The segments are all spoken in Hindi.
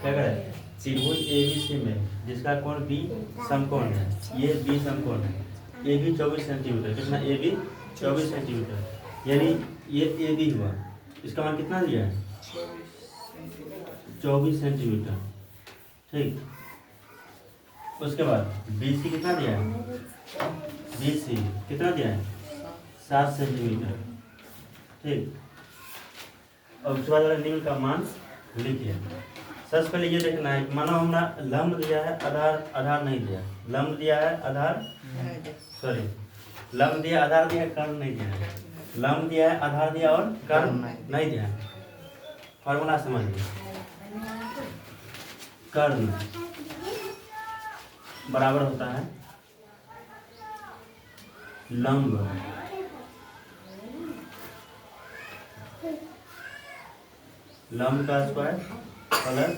क्या करे, त्रिभुज ABC में जिसका कोण बी समकोण है, ये बी समकोण है, ए बी 24 सेंटीमीटर, कितना ए बी 24 सेंटीमीटर, यानी ये ए बी हुआ, इसका मान कितना दिया है 24 सेंटीमीटर। ठीक, उसके बाद BC कितना दिया है, BC कितना दिया है 7 सेंटीमीटर। ठीक, और उसके बाद निम्न का मान लिखिए। सबसे पहले ये देखना है, मानो हमरा लंब दिया है, आधार नहीं दिया, लंब दिया है आधार, सॉरी लंब दिया आधार दिया, कर्ण नहीं दिया है, लंब दिया है आधार दिया और कर्ण नहीं दिया है। फॉर्मूला समझिए, कर्ण बराबर होता है लंब का स्क्वायर प्लस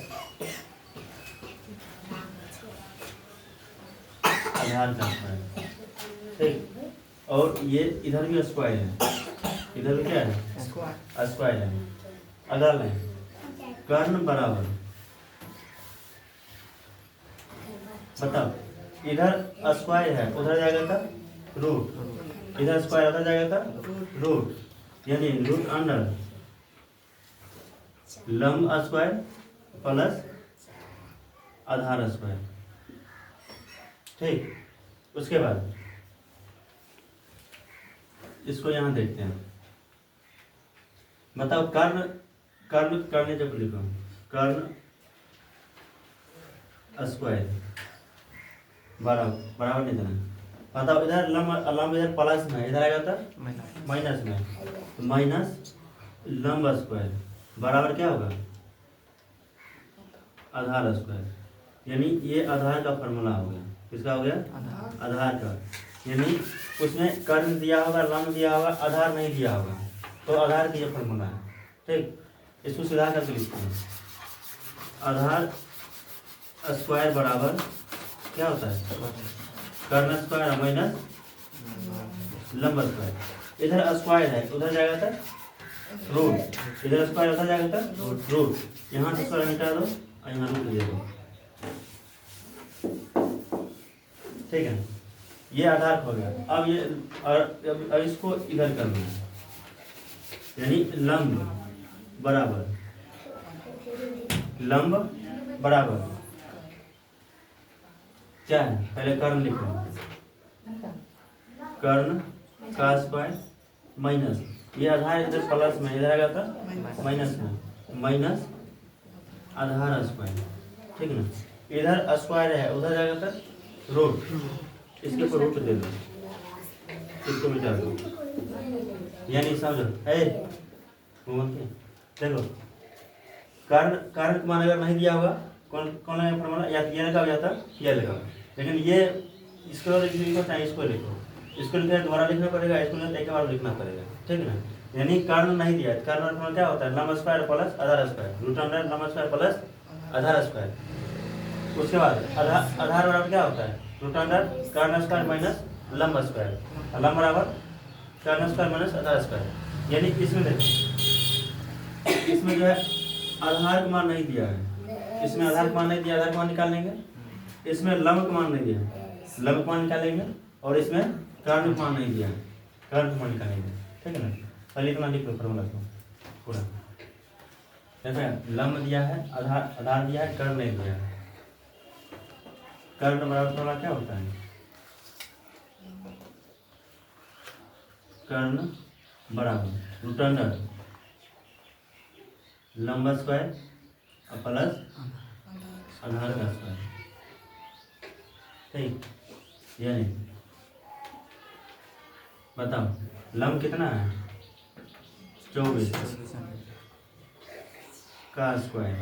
आधार का स्क्वायर। ठीक, और ये इधर भी स्क्वायर है, इधर भी क्या है स्क्वायर है। अगर लें कर्ण बराबर, बताओ इधर स्क्वायर है उधर जाएगा था रूट, इधर स्क्वायर उधर जाएगा था रूट, यानी रूट अंडर लंब स्क्वायर प्लस आधार स्क्वायर। ठीक, उसके बाद इसको यहाँ देखते हैं, बताओ कर्ण कर्ण कर्ण जब लिखो कर्ण स्क्वायर बराबर नहीं देना, बताओ इधर लंब इधर प्लस में, इधर आएगा था माइनस में, तो माइनस लंब स्क्वायर बराबर क्या होगा आधार स्क्वायर, यानी ये आधार का फॉर्मूला हो गया। किसका हो गया आधार का, यानी उसमें कर्ण दिया होगा, लंब दिया होगा, आधार नहीं दिया होगा, तो आधार की ये फॉर्मूला है। ठीक, इसको सीधा करके लिखते हैं, आधार स्क्वायर बराबर क्या होता है कर्ण स्क्वायर माइनस लंब स्क्वायर। इधर स्क्वायर है उधर जाएगा था रूट, इधर स्क्वायर उधर जाएगा था रूट, यहाँ से स्क्वायर हटा दो और यहाँ रूट दे दो। ठीक है, ये आधार हो गया। अब ये अब इसको इधर करना है, यानी लंब बराबर क्या है, पहले कर्ण लिखो, कर्ण का स्क्वायर माइनस, ये आधार इधर प्लस में, इधर आएगा था माइनस में, माइनस आधार स्क्वायर। ठीक ना, इधर स्क्वायर है उधर जाएगा था रूट, इसके ऊपर रूट दे दो, इसको मिटा दो, यानी समझो देखो कर्ण का मान अगर नहीं दिया होगा कौन कौन है फॉर्मूला, या ये लगा या था ये लगा, लेकिन ये इसको लिखो चाहे इसको लिखो, इसको लिखना दोबारा लिखना पड़ेगा, इसको लिखना एक बार लिखना पड़ेगा। ठीक ना, यानी कर्ण नहीं दिया, कर्ण फॉर्मूला क्या होता है लंब स्क्वायर प्लस आधार स्क्वायर, रूट अंडर लंब स्क्वायर प्लस आधार स्क्वायर। उसके बाद आधार बराबर क्या होता है रूट अंडर कर्ण स्क्वायर माइनस लंब स्क्वायर, लंब बराबर कर्ण स्क्वायर माइनस आधार स्क्वायर। यानी इसमें देखो, इसमें जो है आधार का मान नहीं दिया है, इसमें आधार का मान नहीं दिया, आधार का मान निकाल लेंगे, इसमें लंब का मान नहीं दिया, लंब का मान निकालेंगे, और इसमें कर्ण का मान नहीं दिया, कर्ण का मान निकालेंगे। ठीक है ना, पहले इतना लिख लो फॉर्मूला को पूरा, देखो लंब दिया है, आधार दिया है, कर्ण नहीं दिया है। कर्ण बराबर फॉर्मूला क्या होता है, कर्ण बराबर रूट अंडर लंब स्क्वायर प्लस आधार का स्क्वायर। ठीक, यानी बताओ लंब कितना है 24 का स्क्वायर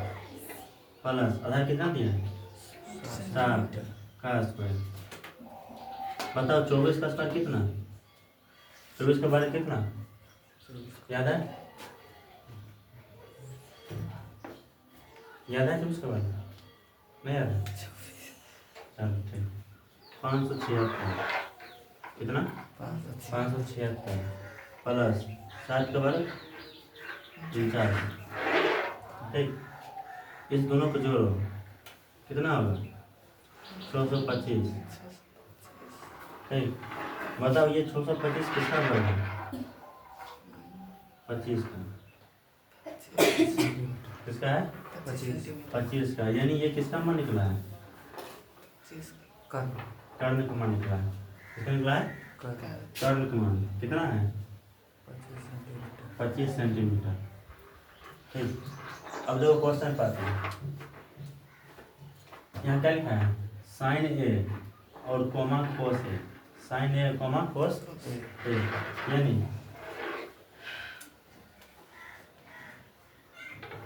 प्लस आधार कितना दिया है 7 का स्क्वायर। बताओ 24 का स्क्वायर कितना, 24 का बारे कितना याद है, याद है 24 का बारे नहीं याद है, चलो ठीक 576 कितना 576 प्लस 7 का बारे 49। ठीक, इस दोनों को जोड़ो, कितना होगा 625। ठीक, बताओ ये 625 किसका वर्ग है? 25 का। किसका है? 25 का, यानी ये किसका मान निकला है? कर्ण का मान निकला है। किसका निकला है? कर्ण का मान कितना है? 25 सेंटीमीटर। ठीक, अब देखो क्वेश्चन पाते हैं। यहाँ क्या लिखा है? साइन ए और कोमा कोस ए, साइन ए कोमा कोस ए, यानी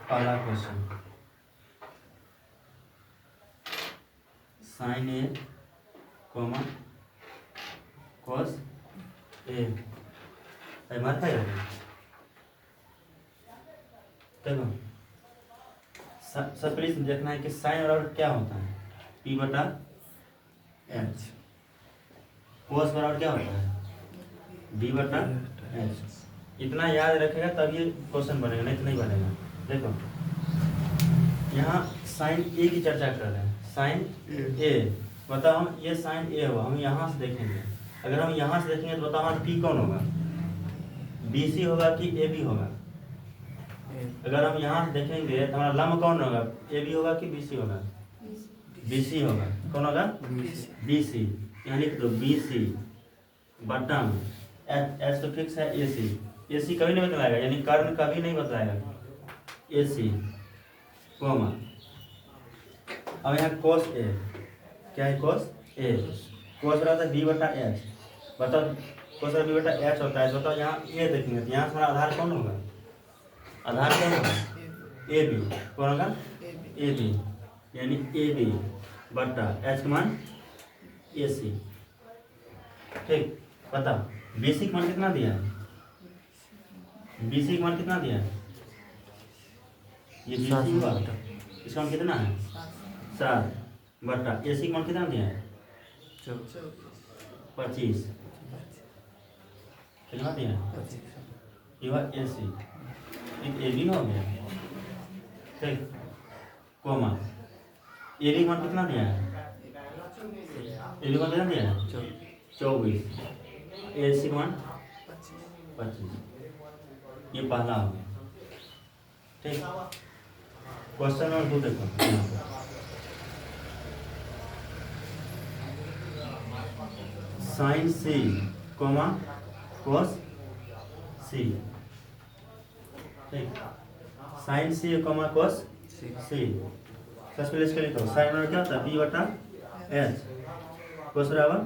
पहला क्वेश्चन साइन ए कोमा कोस ए मार खाएगा। देखो सब पहले देखना है कि साइन बराबर क्या होता है? P बटा एच। कोस बराबर क्या होता है? D बटा एच। इतना याद रखेगा तब ये क्वेश्चन बनेगा, नहीं तो नहीं बनेगा। देखो यहाँ साइन ए की चर्चा कर रहे हैं। साइन ए, बताओ हम ये साइन ए हुआ, हम यहाँ से देखेंगे। अगर हम यहाँ से देखेंगे तो बताओ हमारा P कौन होगा? BC होगा कि AB होगा? अगर हम यहाँ से देखेंगे तो हमारा लंब कौन होगा? AB होगा कि BC होगा? BC होगा। कौन होगा? BC। यहाँ लिख दो BC बटन एच तो फिक्स है AC। AC कभी नहीं बदलाएगा, यानी कर्ण कभी नहीं बदलाएगा। AC कोमा, अब यहाँ कोस ए, क्या है कोस ए? कोस बराबर B बटा एच। बताओ कोस बी बटा एच होता है। बताओ यहाँ ए देखेंगे तो यहाँ से हमारा आधार कौन होगा? आधार कौन होगा? A B. कौन होगा? ए बी, यानी ए बी बटा एच का मान ए सी। ठीक, बताओ बी सी का मान कितना दिया है? बी सी का मान कितना दिया है? ये बी सी हुआ, इसका मान कितना है? 7 बटा ए सी का मान कितना दिया है? 25। कितना दिया है? ये हुआ ए सी, एक ए बी हो गया। ठीक, कोमा ए बी मान कितना दिया है? ए बी मान कितना दिया है? 24। ए सी मान 25। ये पहला हो गया। ठीक, क्वेश्चन नंबर 2 देखो। साइन सी कोमा कोस सी। ठीक, साइन सी कोमा कोस सी। सबसे पहले इसके लिखो साइन बराबर क्या होता है? बी बटा एच। कोस बराबर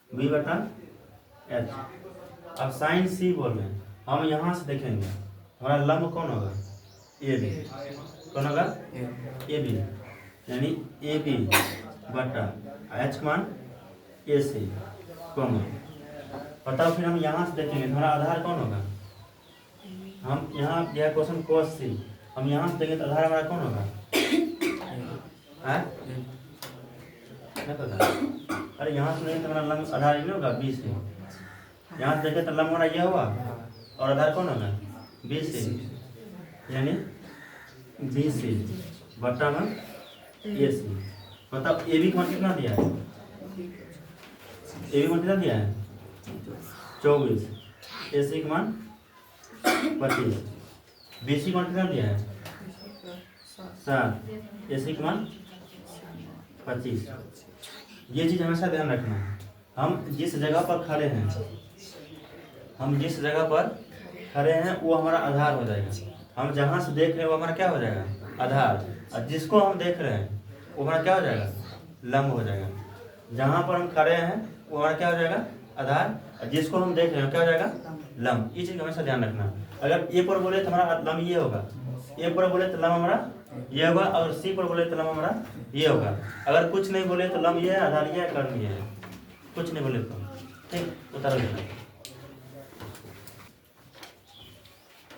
बी बटा एच। अब साइन सी बोल रहे हैं, हम यहाँ से देखेंगे हमारा लंब कौन होगा? A B. कौन होगा? ए बी, यानी ए बी बटा एच मान ए सी कौन। बताओ फिर हम यहाँ से देखेंगे हमारा आधार कौन होगा? हम यहाँ यह क्वेश्चन कोस सी, हम यहाँ से देखेंगे तो आधार हमारा कौन होगा? नहीं पता? अरे यहाँ से नहीं तो हमारा लंब आधार नहीं होगा? B C. यहाँ से देखे तो लंब हमारा यह हुआ और आधार कौन होगा? बी सी, यानी बी सी बटा में ए सी। बताओ ए बी का मान कितना दिया है? ए बी मान कितना दिया है? 24। ए सी का मान 25। बी सी का मान कितना दिया है? 7। ए सी का मान 25। ये चीज़ हमेशा ध्यान रखना है। हम जिस जगह पर खड़े हैं, हम जिस जगह पर खड़े हैं वो हमारा आधार हो जाएगा। हम जहाँ से देख रहे हैं वो हमारा क्या हो जाएगा? आधार। और जिसको हम देख रहे हैं वो हमारा क्या हो जाएगा? लंब हो जाएगा। जहाँ पर हम खड़े हैं वो हमारा क्या हो जाएगा? आधार। और जिसको हम देख रहे हैं क्या हो जाएगा? लंब। ये चीज़ हमेशा ध्यान रखना। अगर ए पर बोले तो हमारा लंब ये होगा, ए पर बोले तो लंब हमारा ये होगा, और सी पर बोले तो लंब हमारा ये होगा। अगर कुछ नहीं बोले तो लंब ये है, आधार ये है, कर्ण ये है। कुछ नहीं बोले तो ठीक उतार देना।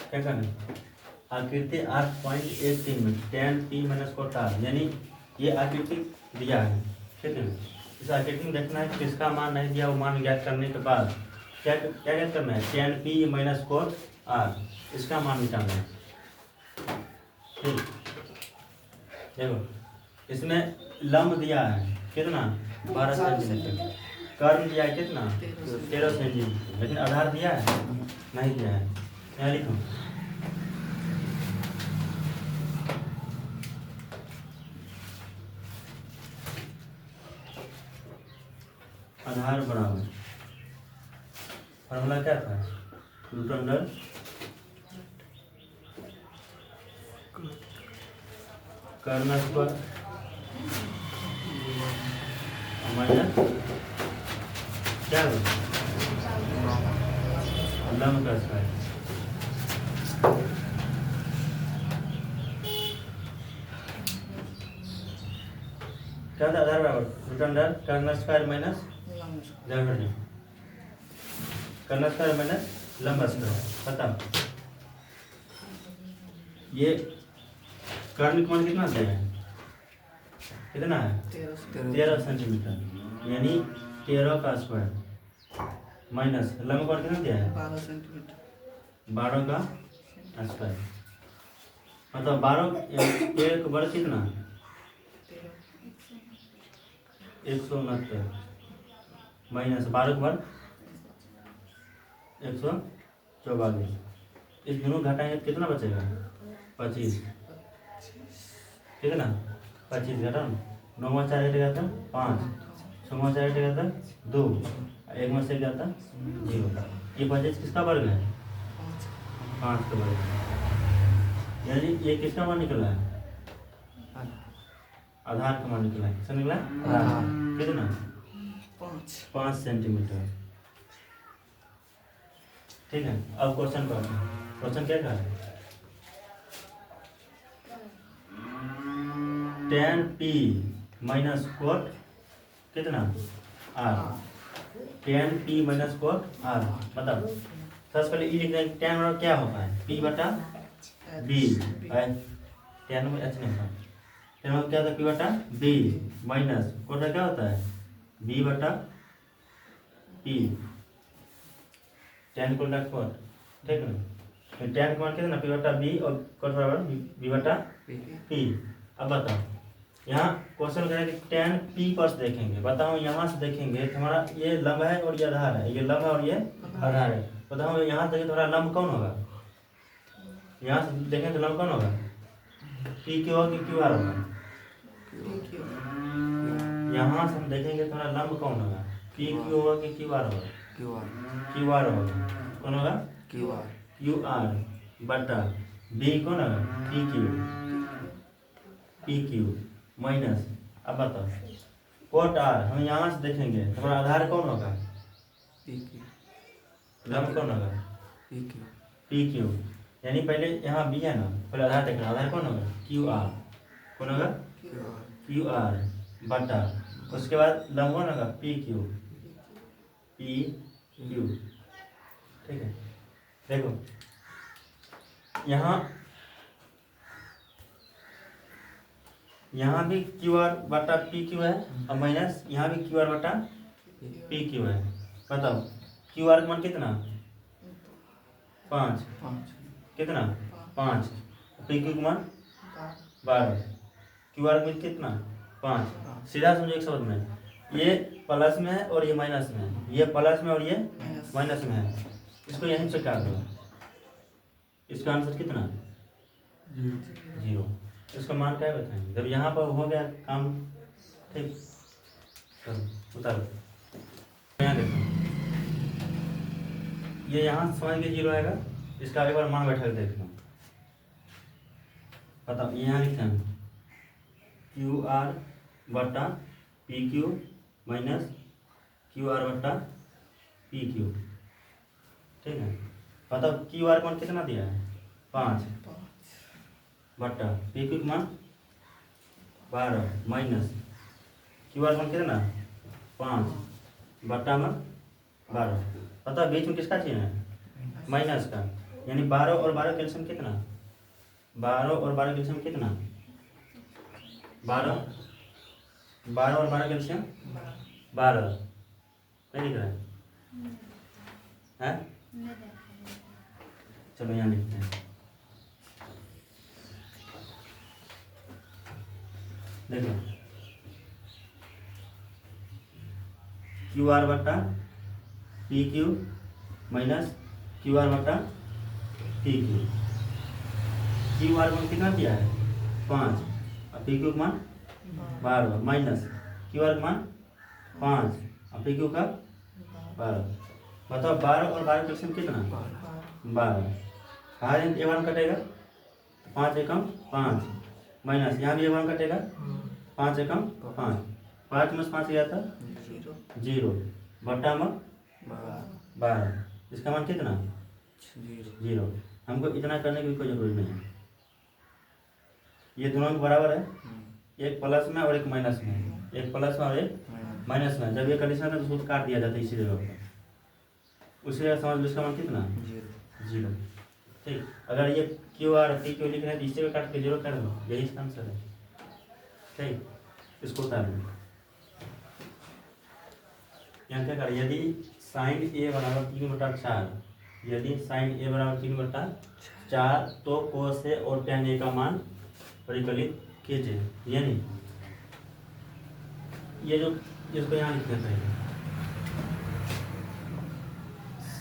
क्या करना? आकृति 8.13 में tan p minus cot r, यानी ये आकृति दिया है। ठीक है, इस आकृति में देखना है किसका मान नहीं दिया, वो मान ज्ञात करने के बाद क्या क्या ज्ञात करना है? tan p minus cot r, इसका मान निकालना है। ठीक, देखो इसमें लंब दिया है कितना 12 सेंटीमीटर, कर्ण दिया है कितना 13 सेंटीमीटर, लेकिन आधार दिया है नहीं दिया है। यहाँ लिखो आधार बराबर फॉर्मूला क्या था, रूट अंडर कर्ण स्क्वायर माइनस क्या लंब का स्क्वायर। क्या था आधार बराबर रूट अंडर कर्ण स्क्वायर माइनस कर्ण स्क्वायर माइनस लंब स्क्वायर। खत्म। ये कर्ण का मान कितना दिया है, कितना है 13 सेंटीमीटर, यानी 13 का स्क्वायर माइनस लंब का कितना दिया है 12 सेंटीमीटर, 12 का स्क्वायर। मतलब 12 एक वर्ग कितना 169 माइनस 12 वर्ग 144। इस दोनों घटाएंगे तो कितना बचेगा 25, कितना 25 घटा 9 4 हटेगा था 5, 6 4 हटेगा था 2, 1 में से क्या था 0। ये 25 किसका वर्ग है 5 का वर्ग, यानी ये किसका मान निकला है आधार का मान निकला है। किसका निकला आधार कितना 5 सेंटीमीटर। ठीक है, अब क्वेश्चन करते हैं। क्वेश्चन क्या है, tan p माइनस कोट कितना r, tan p minus cot r। मतलब सबसे पहले ई लिख दें tan और क्या होता है p बटा b, tan में h नहीं होता, tan में क्या होता है p बटा b माइनस कोट का क्या होता है b बटा p, tan को लग कोट। ठीक है, तो tan का मान कितना p बटा b और कोट बराबर b बटा p। अब बताओ यहाँ क्वेश्चन करें कि tan p पर से देखेंगे, बताओ यहाँ से देखेंगे तो हमारा ये लंब है और ये आधार है, ये लंब है और ये आधार है। बताओ यहाँ से थोड़ा लंब कौन होगा, यहाँ से देखें तो लंब कौन होगा p क्यू होगा कि क्यू आर होगा। यहाँ से हम देखेंगे थोड़ा लंब कौन होगा p क्यू होगा कि क्यू आर होगा, क्यू आर होगा। कौन होगा क्यू आर बटा b कौन होगा पी क्यू माइनस। अब बताओ कोट आर हम यहाँ से देखेंगे तो हमारा आधार कौन होगा लंब कौन होगा पी क्यू, यानी पहले यहाँ बी है ना, पहले आधार देखना, आधार कौन होगा क्यू आर, कौन होगा क्यू आर बटा उसके बाद लंब कौन होगा पी क्यू ठीक है। देखो यहाँ भी क्यू आर बटा पी क्यू है और माइनस यहाँ भी क्यू आर बटा पी क्यू है। बताओ क्यू आर का मान कितना 5, कितना 5, पी क्यू का मान 12, क्यू आर का मान कितना 5। सीधा समझो एक शब्द में, ये प्लस में है और ये माइनस में है, ये प्लस में और ये माइनस में है, इसको यहीं से काट दो, इसका आंसर कितना 0। इसका मान क्या बताएंगे जब यहाँ पर हो गया काम। ठीक, चलो उतारो, यहाँ देखो ये यहाँ समझ के 0 आएगा, इसका एक बार मान बैठा के देख लो। बताओ यहाँ लिखते हैं क्यू आर बटा P Q minus Q R बटा पी क्यू। ठीक है, बताओ क्यू आर मान कितना दिया है 5 बटा पी क्यू मान 12 माइनस क्यू आर मान कितना 5 बटा में 12। पता बीच में किसका चिन्ह है माइनस का, यानी 12 और 12 कैल्शियम कितना 12 और 12 कैल्शियम कितना 12 और 12 कैल्शियम 12 नहीं दिख रहा है? चलो यहाँ लिखते हैं देखो क्यू आर बट्टा P Q minus Q R बट्टा पी क्यू। क्यू आर मान कितना दिया है 5 और पी क्यू का मान 12 माइनस क्यू आर का मान 5 और पी क्यू का 12। बताओ 12 और 12 का कितना 12। बाहर ए वन कटेगा 5 एकम 5 माइनस यहाँ भी ए वन कटेगा 5 एकम 5 5 में 5 गया था 0 बट्टा में 12 इसका मान कितना 0। हमको इतना करने की कोई जरूरत नहीं है। ये दोनों में बराबर है एक प्लस में और एक माइनस में एक प्लस में और एक माइनस में। जब ये कंडीशन है तो उसको काट दिया जाता है इसी जगह पर। उसी जगह समझ लो इसका मान कितना 0। ठीक अगर ये क्यू आर पी क्यू लिख रहे हैं तो इसी में काट के 0 कर दो यही इसका आंसर है। ठीक इसको उतार दो। यहाँ क्या करें यदि साइन ए बराबर 3/4 यदि साइन ए बराबर 3/4 तो कोस ए और टैन ए का मान परिकलित कीजिए। यानी ये जो इसको यहाँ लिखते हैं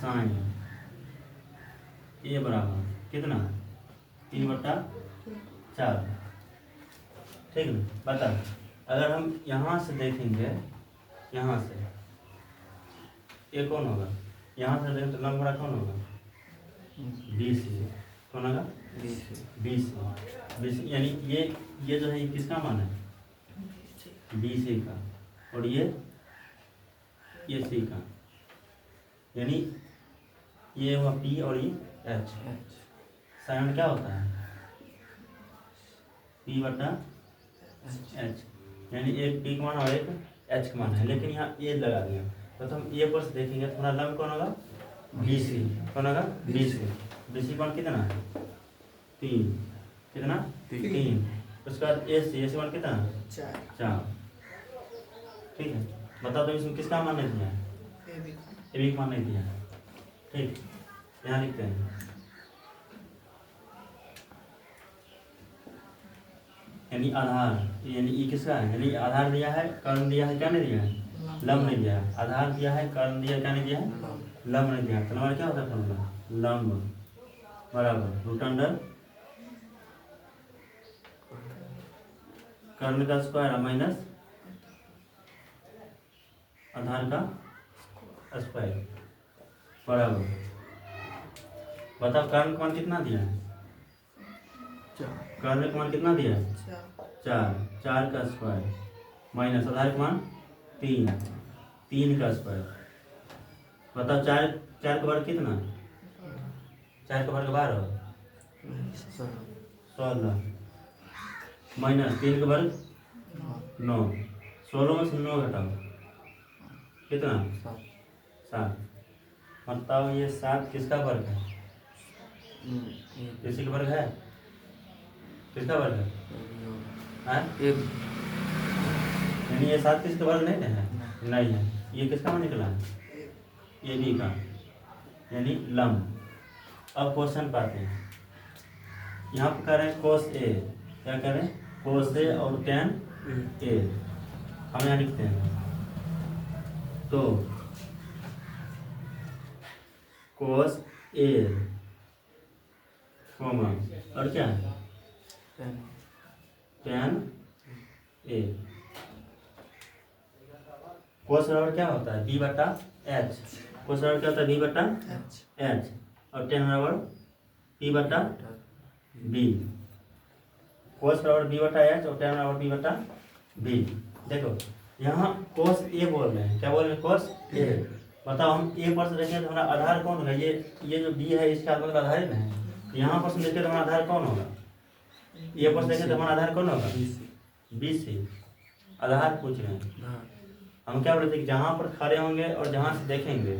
साइन ए बराबर कितना 3/4। ठीक है बता अगर हम यहाँ से देखेंगे यहाँ से ये कौन होगा यहाँ से देखें तो लंब बड़ा कौन होगा 20 कौन होगा 20 यानी ये जो है ये किसका मान है 20 का और ये सी का। यानी ये हुआ पी और ये एच। साइन क्या होता है पी बटा एच यानी एक पी का मान और एक एच का मान है। लेकिन यहाँ ए लगा दिया तो हम ए पर से देखेंगे तो हमारा लंब कौन होगा BC कौन होगा BC मान कितना है 3 कितना 3 उसके बाद ए सी मान कितना 4। ठीक है बताओ तो इसमें किसका मान नहीं दिया है ए बी का मान नहीं दिया है। ठीक यहाँ लिखते हैं यानी आधार यानी ई किसका है यानी आधार दिया है कर्ण दिया है क्या नहीं दिया है लंब नहीं दिया है। आधार दिया है कर्ण दिया क्या नहीं दिया है लंब नहीं दिया है। तो हमारा क्या होता है फॉर्मूला लंब बराबर रूट अंडर कर्ण का स्क्वायर माइनस आधार का स्क्वायर बराबर। बताओ कर्ण का मान कितना दिया है कर्ण का मान कितना दिया है 4 का स्क्वायर माइनस आधार का मान 3 का स्क्वायर। बताओ 4 का वर्ग कितना 4 का वर्ग 12 माइनस 3 का वर्ग 9 16 में से 9 घटाओ कितना 7। बताओ ये 7 किसका वर्ग है किसी का वर्ग है किसका वर्ग है यानी ये 7 किसका वर्ग नहीं है नहीं है। ये किसका मान निकला है ए बी का यानी लंब। अब क्वेश्चन पाते हैं यहाँ पर कह रहे हैं कोस ए क्या कह रहे हैं कोस ए और टैन ए। हम यहाँ लिखते हैं तो कोस ए कॉमा और क्या है टैन ए। कोस बराबर क्या होता है बी बटा एच। कोस बराबर क्या होता है बी बटा एच और टैन बराबर पी बटा बी। कोस बराबर बी बटा एच और टैन बराबर बी बटा बी। देखो यहाँ कोस ए बोल रहे हैं क्या बोल रहे हैं कोस ए। बताओ हम ए पर से देखें तो हमारा आधार कौन होगा ये जो बी है इसका मतलब आधार ही है। यहाँ पर से देखें तो हमारा आधार कौन होगा ए पर से देखें तो हमारा आधार कौन होगा BC। आधार पूछ रहे हैं हम क्या बोलते हैं कि जहाँ पर खड़े होंगे और जहाँ से देखेंगे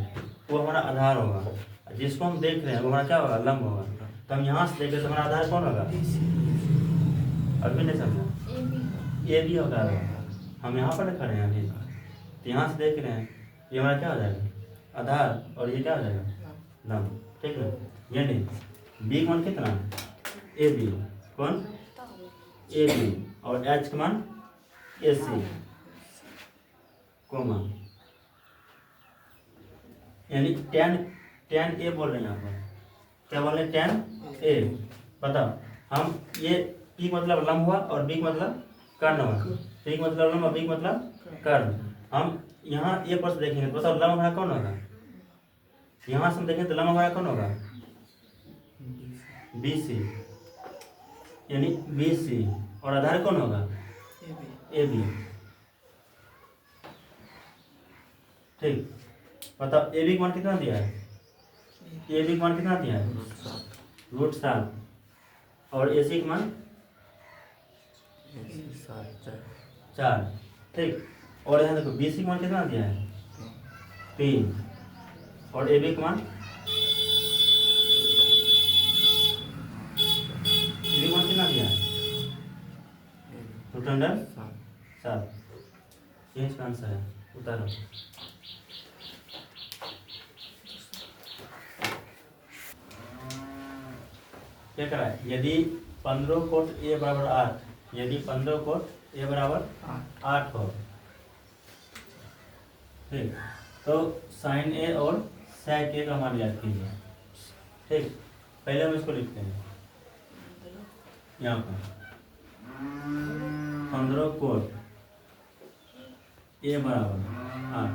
वो हमारा आधार होगा। जिसको हम देख रहे हैं वो हमारा क्या होगा लंब होगा। तो हम यहाँ से देखें तो हमारा आधार कौन होगा अभी नहीं समझा ए बी होगा। हम यहाँ पर खड़े हैं अभी तो यहाँ से देख रहे हैं ये हमारा क्या हो जाएगा आधार और ये क्या हो जाएगा लंब। ठीक है यानी बी का मान कितना ए बी कौन ए बी और एच का मान ए सी कोमा, यानी टेन टेन ए बोल रहे हैं यहाँ पर, क्या बोल रहे हैं, टेन ए। बताओ हम ये पी मतलब लंब हुआ और बी मतलब कर्ण हुआ, पी मतलब लंब और बी मतलब कर्ण। हम यहाँ ए पर से देखेंगे तो बताओ लंब हमारा कौन होगा, यहाँ से हम देखें तो लंब हमारा कौन होगा, बी सी, यानी बी सी, और आधार कौन होगा, ए बी। ठीक, बताओ ए बी मान कितना दिया है, ए बी मान कितना दिया है, √7, और ए सी का मान 4। ठीक, और यहाँ देखो बी सी का मान कितना दिया है, 3, और ए बी का मान, ए बी का मान कितना दिया है, √7। ये इसका आंसर है, उतारो। क्या करा है, यदि 15 कोट ए बराबर 8, यदि 15 कोट ए बराबर 8 हो, ठीक, तो साइन ए और सेक ए का मान याद कीजिए। ठीक, पहले हम इसको लिखते हैं यहाँ पर 15 कोट ए बराबर 8।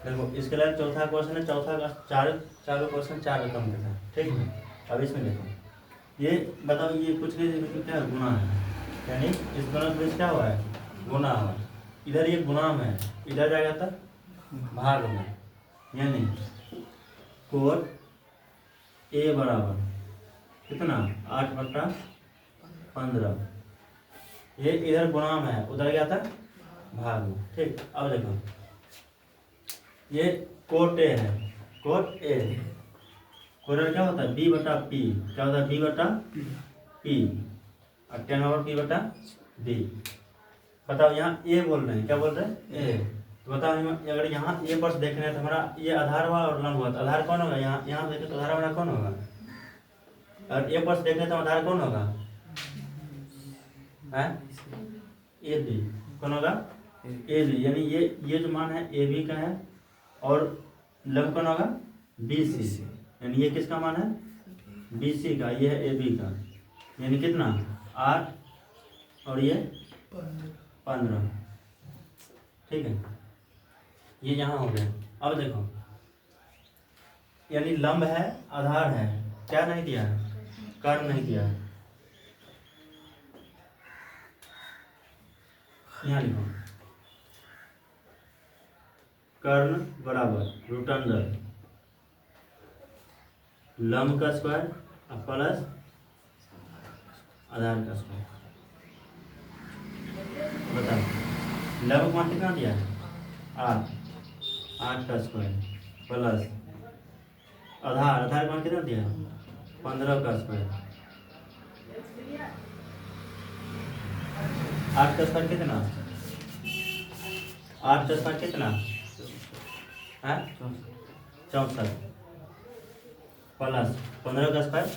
देखो इसके लिए चौथा क्वेश्चन है, चौथा का चारों क्वेश्चन 4 रकम के था। ठीक है, अब इसमें देखो, ये बताओ ये कुछ नहीं, क्या गुना है, यानी इस गुणक में क्या हुआ है, गुना हुआ। इधर ये गुणाम है, इधर जाएगा तब भाग में, यानी कोट ए बराबर कितना 8/15, ये इधर गुणाम है, उधर गया था भाग में। ठीक, अब देखो ये कोट ए है, कोट ए, कोट क्या होता है, बी बटा पी, क्या होता है, बी बटा पी, और टेन ओवर पी बटा बी। बताओ यहाँ ए बोल रहे हैं, क्या बोल रहे हैं, ए। तो बताओ अगर यहाँ ए पर देख रहे हैं तो हमारा ये आधार हुआ और लंब हुआ, तो आधार कौन होगा, यहाँ देखें तो आधार हमारा कौन होगा, और ए पर देख रहे तो आधार कौन होगा, है ए बी, कौन होगा, ए बी, यानी ये जो मान है ए बी का है, और लंब कौन होगा, बी सी, यानी ये किसका मान है, बी सी का, ये है ए बी का, यानी कितना 8 और ये 15। ठीक है, ये यहाँ हो गया। अब देखो यानी लंब है, आधार है, क्या नहीं दिया है, कर्ण नहीं दिया है। यहाँ लिखो कर्ण बराबर √अंदर लंब का स्क्वायर प्लस आधार का स्क्वायर। बताओ लंब मान कितना दिया है, 8 का स्क्वायर प्लस आधार मान कितना दिया है, 15 का स्क्वायर। 8 का स्क्वायर कितना, 8 का स्क्वायर कितना है, 64 प्लस 15 का स्क्वायर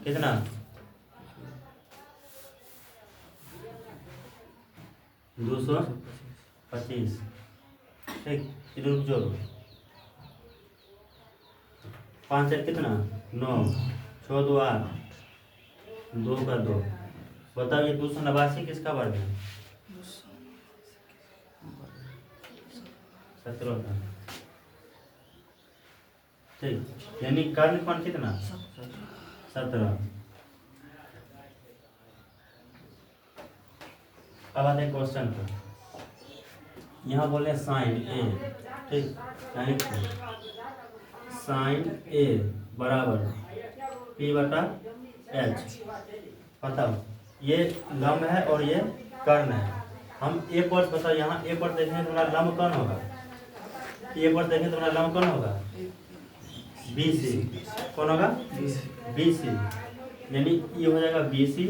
कितना, 225। ठीक, इधर जोड़ो, 5 से कितना 9, 6 2 8, 2 का 2। बताओ ये 289 किसका वर्ग है, 17 का। ठीक, यानी कर्ण मान कितना 17। अब आते हैं क्वेश्चन पर, यहाँ बोले हैं साइन ए। ठीक, यानी साइन ए बराबर पी बटा एच। बताओ ये लंब है और ये कर्ण है। हम ए पर बताओ, यहाँ ए पर देखें तो हमारा लंब कौन होगा, ए पर देखें तो हमारा लंब कौन होगा, बी सी, कौन होगा, बी सी, यानी ये हो जाएगा बी सी,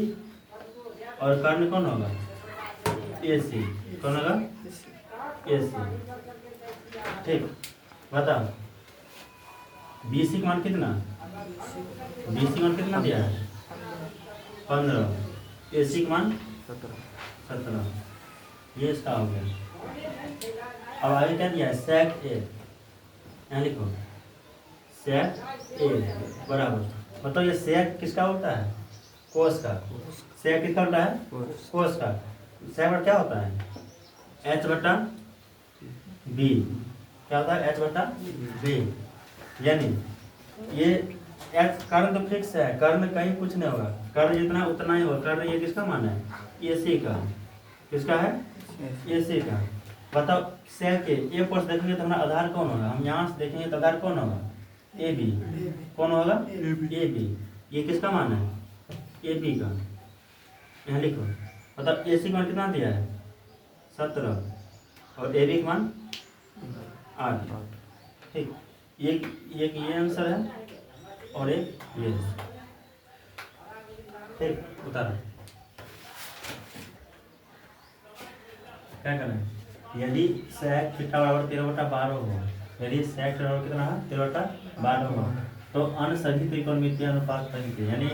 और कर्ण कौन होगा, ए सी, कौन होगा, ए सी। ठीक, बताओ बी सी का मान कितना, बी सी मान कितना दिया है, 15, ए सी का मान 17, ये इसका हो गया। अब आगे क्या दिया है, सेक ए, यहाँ लिखो सेक ए बराबर, मतलब ये सेक किसका होता है, कोस का। सेक किसका होता है, कोस का। सेक बटा क्या होता है, एच बटा बी, क्या होता है, एच बटा बी, यानी ये एच कर्ण तो फिक्स है, कर्ण कहीं कुछ नहीं होगा, कर्ण जितना उतना ही होगा। कर्ण ये किसका मान है, ए सी का, किसका है, ए सी का। बताओ सेक ए कोर्स देखेंगे तो हमारा आधार कौन होगा, हम यहाँ से देखेंगे तो आधार कौन होगा, ए बी, कौन होगा, ए बी। ये किसका मान है, ए बी का, यहाँ लिखो। मतलब ए सी का मान कितना दिया है, 17, और ए बी का मान 8। ठीक, एक ये आंसर है और एक ये। ठीक, उतारा। क्या करना है, यदि सेक थीटा बराबर 13/12 हो, यदि सेक थीटा बराबर कितना है, 13/12 हो, तो अन्य सभी त्रिकोणमितीय अनुपात संख्या, यानी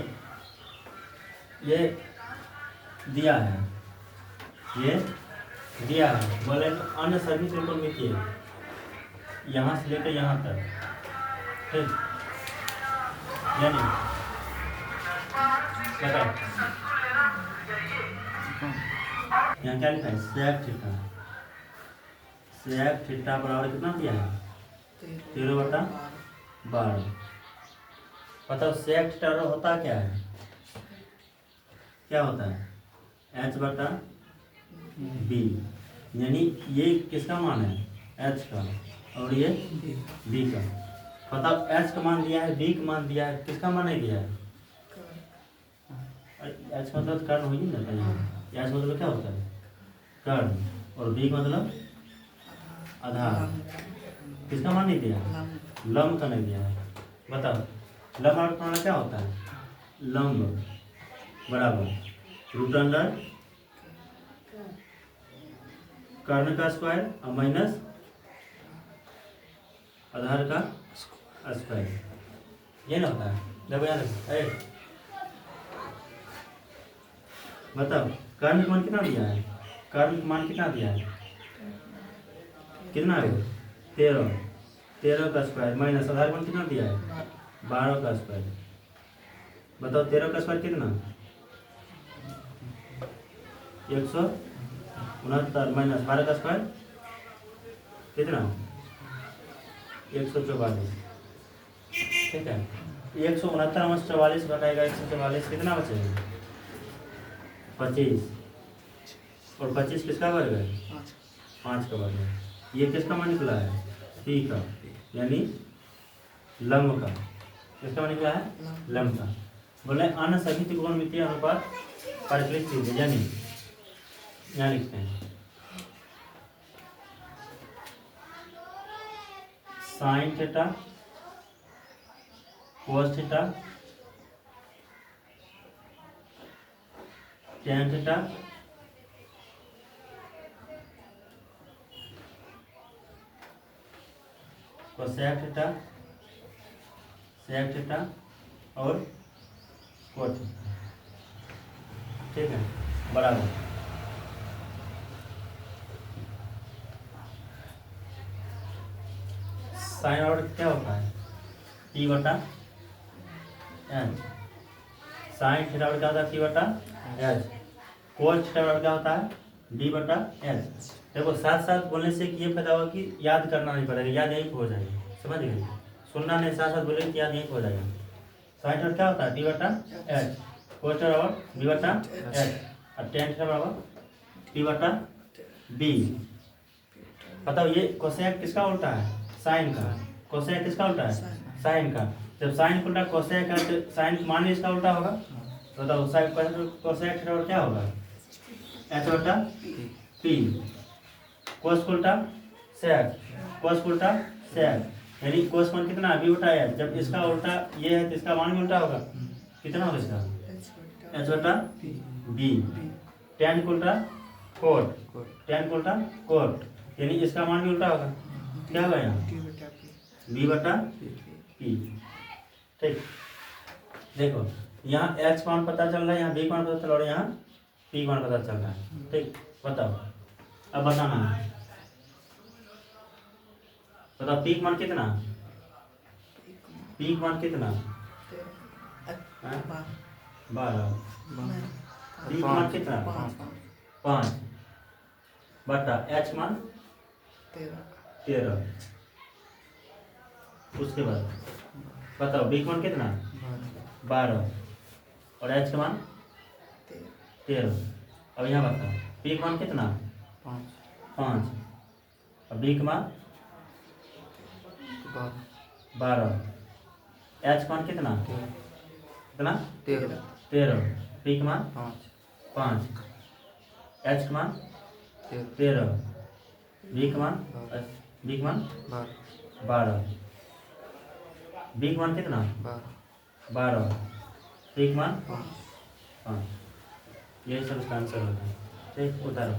ये दिया है, ये दिया है, बोले तो अन्य सभी त्रिकोणमितीय यहाँ से लेकर यहाँ तक। ठीक, यानी बताओ यहाँ क्या लिखा है, सेक थीटा, सेक थीटा बराबर कितना दिया है, 13/12। बताओ सेक थीटा होता क्या है, क्या होता है, एच बटा बी, यानी ये किसका मान है, एच का, और ये बी का। बताओ एच का मान दिया है, बी का मान दिया है, किसका मान नहीं दिया है, एच मतलब कर्ण हो ही ना कहीं, एच मतलब क्या होता है, कर्ण, और बी मतलब आधार, किसका मान नहीं दिया, लंब का नहीं दिया है। बताओ लंब और प्रमाण क्या होता है, लंब बराबर रूट अंडर कर्ण का स्क्वायर और माइनस आधार का स्क्वायर, ये ना होता है। देखो यार बताओ कर्ण का मान कितना दिया है, कर्ण का मान कितना दिया है, कितना है, 13 का स्क्वायर माइनस आधार मान कितना दिया है, 12 का स्क्वायर। बताओ 13 का स्क्वायर कितना, 169 माइनस 12 का स्क्वायर कितना, 144। ठीक है, 169 माइनस 44 घटाएगा 144, कितना बचेगा, 25, और 25 किसका वर्ग है, 5 का वर्ग है। ये किसका मान निकला है, पी का, यानी लंब का, किसका मान निकला है, लंब का। बोले अन्य सभी त्रिकोणमितीय अनुपात परिकलित कीजिए, यानी यहाँ लिखते हैं sine theta cos theta tan theta cosec theta sec theta और कोट थीटा। ठीक है, बराबर साइन और क्या होता है, टी बटा एच, साइन थीटा क्या होता है, टी बटा एच, कोस थीटा क्या होता है, डी बटा एच। देखो साथ साथ बोलने से ये फायदा होगा कि याद करना नहीं पड़ेगा, याद यहीं हो जाएगा, समझ गए, सुनना नहीं, साथ साथ बोलेंगे कि याद यहीं हो जाएगा। साइन थीटा क्या होता है, डी बटा एच, कोस थीटा बराबर डी बटा एच, और टेन थीटा बराबर टी बटा बी। बताओ ये कोसेक किसका उल्टा है, साइन का, कोसेक किसका उल्टा है, साइन का। जब साइन उल्टा कोसेक का, तो साइन मान इसका उल्टा होगा। बताओ साइन कोसेक थीटा क्या होगा, एच बटा पी, कोस उल्टा सेक, कोस उल्टा सेक, यानी कोस मान कितना बी बटा एच। जब इसका उल्टा ये है तो इसका मान भी उल्टा होगा, कितना होगा इसका, एच बटा बी, टेन उल्टा कोट, टेन उल्टा कोट, यानी इसका मान भी उल्टा होगा, क्या होगा यहाँ, बी बटा पी। ठीक, देखो यहाँ एच मान पता चल रहा है, यहाँ बी मान पता चल रहा है, यहाँ पी मान पता चल रहा है। ठीक, बताओ अब बताना है। बताओ पीक मान कितना, पीक मान कितना, हाँ? 12। पीक मान कितना, 5 बटा एच मान 13। उसके बाद बताओ बीक मान कितना, 12 और एच का मान 13। अब यहाँ बताओ पीक मान कितना, 5 और बीक मान 12। एच मान कितना, कितना 13। पीक मान 5 एच का मान 13। बीक मान 12। बीक मान कितना, 12। पीक मान 5। यही सब इसका आंसर होता है। ठीक, उतारो।